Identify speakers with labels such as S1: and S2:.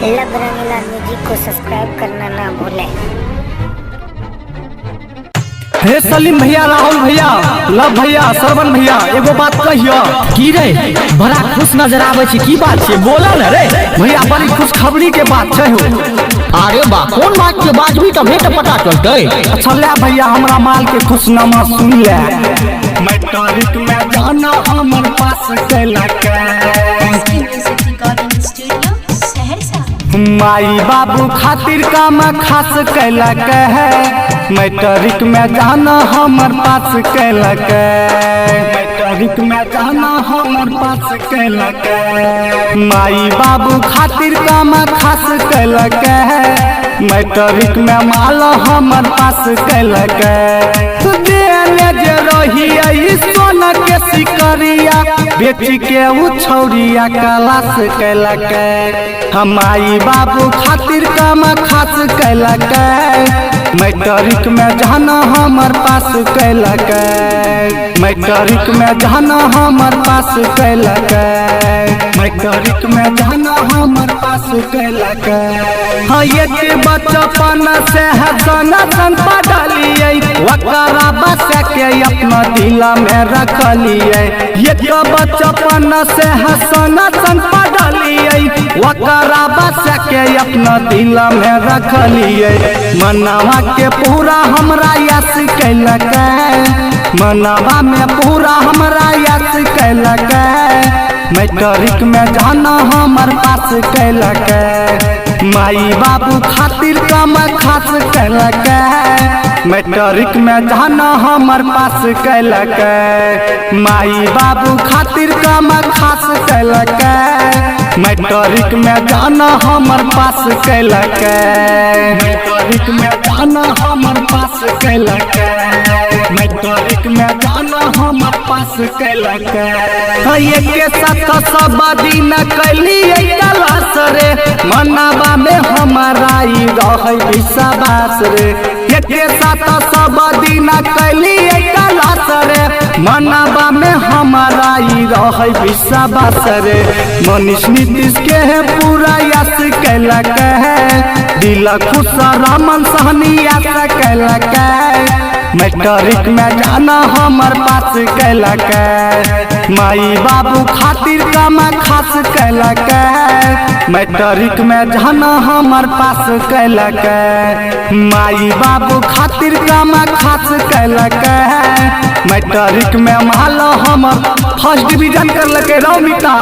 S1: लब रंगीला music को subscribe करना ना भूलें।
S2: हे सलीम भैया, राहुल भैया, लव भैया, श्रवण भैया, एगो बात कहियो की रे, बड़ा खुश नजर आवे छी। की बात छे बोला न रे भैया, बड़ी खुश खबरी के बात छे हो।
S3: अरे बा कौन बात के बाजबी तबे तो पता चलते।
S2: अच्छा ले भैया, हमरा माल के खुशनामा सुन ले। मैट्रिक में जाना हमर पास कैला के, माई बाबू खातिर काम खास कैला के है। मैट्रिक में जाना हमर पास कैला के, मैट्रिक में जाना हमर पास कैला के, माई बाबू खातिर काम खास कैला के है। मैट्रिक में माल हमर पास कैला के, देने जे रही सोना के सिकरिया, बेच के उ छौरिया कलास कैला के। हमारी बाबू खातिर काम खास कैला के, मैट्रिक में जाना हमर पास कैला के, मैट्रिक में जाना हमर पास कैला के, मैट्रिक में जाना हमर पास कैला के। हाँ एक बचपन से है सोना सन पढ़लिए, वकरा बस के अपना दिल में रखलिए। एक बचपन से है सोना सन पढ़लिए, वकरा बस के अपना दिल में रखलिए। मनवा के पूरा हमरा यस कैला के, मनवा में पूरा हमरा यस कैला के। मैट्रिक में जाना हमर पास कैला के, माई बाबू खातिर काम खास कैला के। मैट्रिक में जाना हमर पास कैला के, माई बाबू खातिर काम खास कैला के। मैट्रिक में जाना हमर पास कैला के, मैट्रिक में जाना हमर पास कैला के, मैट्रिक में जाना हमर पास कैला के। एक साथ सब दिन कैलिए क्लास रे, मनवा में हमारा ई रहे विश्वास रे। एक साथ सब दिन कैलिए क्लास रे, मनवा में हमारा ई रहे विश्वास रे। मनीष नीतीश के है पूरा यस कैला के, दिल खुश रमन सहनी यस कैला के। मैट्रिक में जाना हमर पास कैला के, माई बाबू खातिर काम खास कैला के। मैट्रिक में जाना हमर पास कैला के, माई बाबू खातिर काम खास कैला के। मैट्रिक में माल हमर फर्स्ट डिवीजन कर लके रौमिता।